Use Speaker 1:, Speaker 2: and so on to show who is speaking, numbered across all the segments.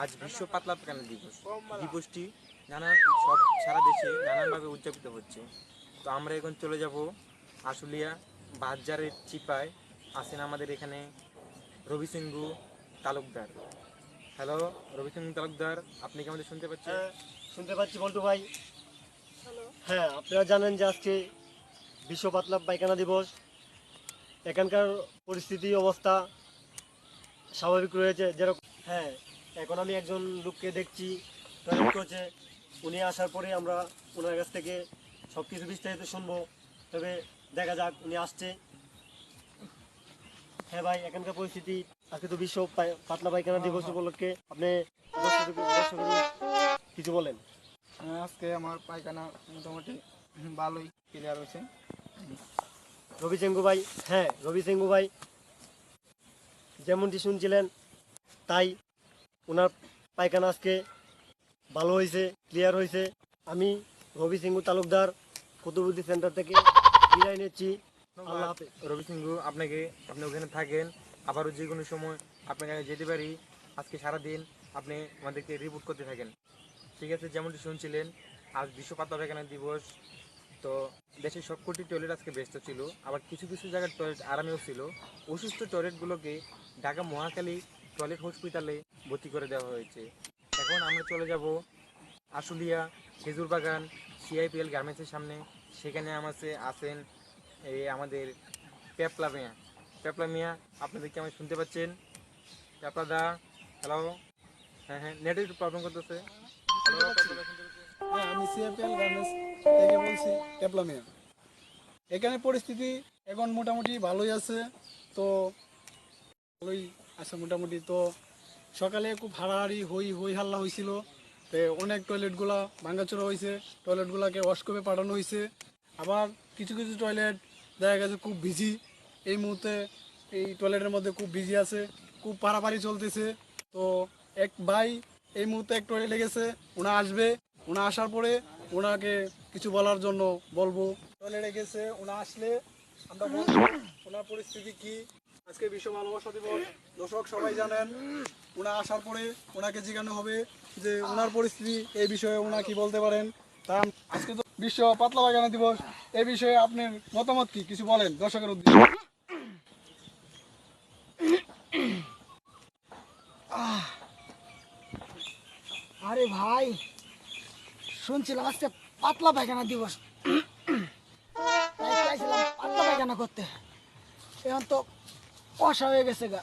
Speaker 1: আজ বিশ্ব পাতলা পায়খানা দিবস। দিবসটি সারা দেশে নানানভাবে উদযাপিত হচ্ছে। তো আমরা এখন চলে যাব আশুলিয়া বাজারের চিপায়। আছেন আমাদের এখানে রবি সিংহু তালুকদার। হ্যালো রবি সিংহু তালুকদার, আপনি কি আমাদের শুনতে পাচ্ছেন?
Speaker 2: শুনতে পাচ্ছি বল্টু ভাই। হ্যাঁ, আপনারা জানেন যে আজকে বিশ্ব পাতলা পায়খানা দিবস। এখানকার পরিস্থিতি অবস্থা স্বাভাবিক রয়েছে যেরকম। হ্যাঁ, এখন আমি একজন লোককে দেখছি টয়লেট করছে। উনি আসার পরে আমরা ওনার কাছ থেকে সব কিছু বিস্তারিত শুনবো। তবে দেখা যাক উনি আসছে। হ্যাঁ ভাই, এখানকার পরিস্থিতি আজকে তো বিশ্ব পাতলা পায়খানা দিবস উপলক্ষে আপনি দর্শকের কিছু বলেন।
Speaker 3: আজকে আমার পায়খানা মোটামুটি ভালোই ক্লিয়ার হয়েছে।
Speaker 2: রবি সিংহু ভাই, হ্যাঁ রবি সিংহু ভাই যেমনটি শুনছিলেন তাই ওনার পায়খানা আজকে ভালো হয়েছে, ক্লিয়ার হয়েছে। আমি রবি সিংহু তালুকদার কুতুবুদ্দিন সেন্টার থেকে বিদায় নিচ্ছি। আল্লাহ হাফেজ।
Speaker 1: রবি সিংহু, আপনি ওখানে থাকেন, আবারও যে কোনো সময় আপনাকে যেতে পারি। আজকে সারাদিন আপনি আমাদেরকে রিপোর্ট করতে থাকেন, ঠিক আছে? যেমনটি শুনছিলেন, আজ বিশ্ব পাতলা পায়খানা দিবস। তো দেশের সবকটি টয়লেট আজকে ব্যস্ত ছিল, আবার কিছু কিছু জায়গার টয়লেট আরামেও ছিল। অসুস্থ টয়লেটগুলোকে ঢাকা মহাখালী টয়লেট হসপিটালে ভর্তি করে দেওয়া হয়েছে। এখন আমরা চলে যাব আশুলিয়া খেজুর বাগান সিআইপিএল গার্মেন্টসের সামনে। সেখানে আছেন আমাদের পেপলা মিয়া। আপনাদেরকে আমি শুনতে পাচ্ছেন? পেপলা দা, হ্যালো। হ্যাঁ, নেটের একটু প্রবলেম করতেছে।
Speaker 3: হ্যাঁ, আমি সিএপিএল গার্মেন্টস থেকে বলছি, টেপলা মিয়া। এখানে পরিস্থিতি এখন মোটামুটি ভালোই আছে। তো ভালোই আছে মোটামুটি। তো সকালে খুব হাড়াহাড়ি হই হাল্লা হয়েছিল। তো অনেক টয়লেটগুলা ভাঙাচোরা হয়েছে, টয়লেটগুলোকে ওয়াশ করে পাঠানো হয়েছে। আবার কিছু কিছু টয়লেট দেখা গেছে খুব বিজি। এই মুহূর্তে এই টয়লেটের মধ্যে খুব বিজি আছে, খুব পারাপারি চলতেছে। তো এক ভাই এই মুহূর্তে এক টয়লেটে গেছে, ওনা আসবে। ওনা আসার পরে ওনাকে কিছু বলার জন্য বলবো। টয়লেটে গেছে, ওনা আসলে আমরা বলবো ওনার পরিস্থিতি কি। আজকে বিশ্ব ভালোবাসা দিবস, দর্শক সবাই জানেন। ওনা আসার পরে ওনাকে জিজ্ঞাসা হবে যে ওনার পরিস্থিতি এই বিষয়ে ওনা কি বলতে পারেন। তা আজকে তো বিশ্ব পাতলা পায়খানা দিবস, এই বিষয়ে আপনার মতামত কি, কিছু বলেন দর্শকের উদ্দেশ্যে।
Speaker 4: আরে ভাই, শুনছিলাম আজকে পাতলা পায়খানা দিবস, তাই চাইছিলাম পাতলা পায়খানা করতে। এখন তো কষা হয়ে গেছে গা,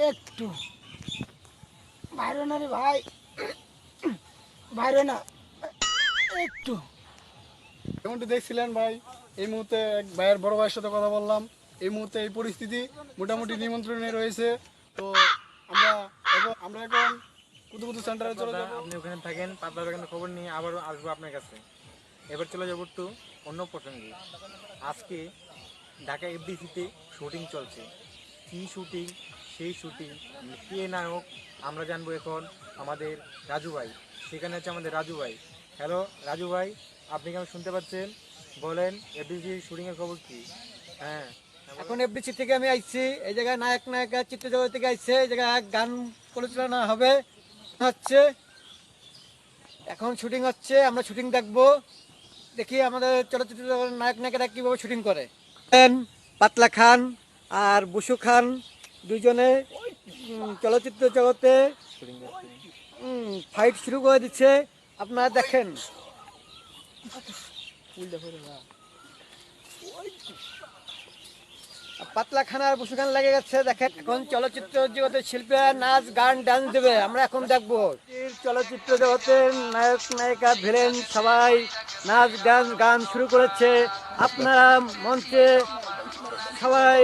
Speaker 4: একটু বাইরে না রে ভাই, বাইরে না একটু।
Speaker 3: যেমনটি দেখছিলেন ভাই, এই মুহূর্তে এক ভাইয়ের বড় ভাইয়ের সাথে কথা বললাম। এই মুহূর্তে এই পরিস্থিতি মোটামুটি নিমন্ত্রণে রয়েছে। তো আমরা এখন কুতুবুদ্দিন সেন্টারে চলে যাবো।
Speaker 1: আপনি ওখানে থাকেন, পাতলা পায়খানার খবর নিয়ে আবারও আসবো আপনার কাছে। এবার চলে যাবো একটু অন্য প্রসঙ্গে। আজকে ঢাকা এফডিসিতে শুটিং চলছে। কী শুটিং, সেই শুটিং, কে নায়ক আমরা জানবো এখন আমাদের রাজু ভাই। সেখানে আছে আমাদের রাজু ভাই। হ্যালো রাজু ভাই, আপনি কি আমি শুনতে পাচ্ছেন? বলেন, এফডিসি শুটিংয়ের খবর কি? হ্যাঁ,
Speaker 5: এখন এফডিসি থেকে আমি আইছি, এই জায়গায় নায়ক নায়িকা চিত্র জগৎ থেকে আইছে, এই জায়গায় গান পরিচালনা হবে হচ্ছে। এখন শুটিং হচ্ছে, আমরা শুটিং দেখবো, দেখি আমাদের চলচ্চিত্র জগতের নায়ক নায়িকারা কীভাবে শুটিং করে। পাতলা খান আর বসু খান দুজনে চলচ্চিত্র জগতে ফাইট শুরু করে দিচ্ছে, আপনারা দেখেন। পাতলা খান আর বসু খান লেগে গেছে, দেখেন। এখন চলচ্চিত্র জগতের শিল্পীরা নাচ গান ডান্স দেবে, আমরা এখন দেখবো। চলচ্চিত্র জগতের নায়ক নায়িকা ভিলেন সবাই নাচ ডান্স গান শুরু করেছে, আপনারা মঞ্চে সবাই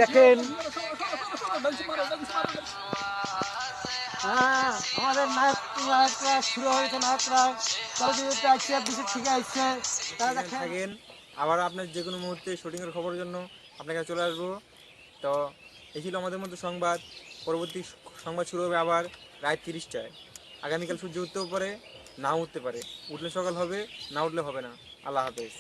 Speaker 5: দেখেন। হ্যাঁ, আমাদের নায়করা শুরু হয়েছে, নায়করা চলচ্চিত্রে আসছে, বিশেষ থেকে আসছে, তারা দেখেন।
Speaker 1: আবার আপনার যে কোনো মুহূর্তে শুটিংয়ের খবরের জন্য আপনার কাছে চলে আসবো। তো এই ছিল আমাদের মধ্যে সংবাদ। পরবর্তী সংবাদ শুরু হবে আবার রাত 30টায়। আগামীকাল সূর্য উঠতেও পারে, নাও উঠতে পারে। উঠলে সকাল হবে, না উঠলে হবে না। আল্লাহ হাফেজ।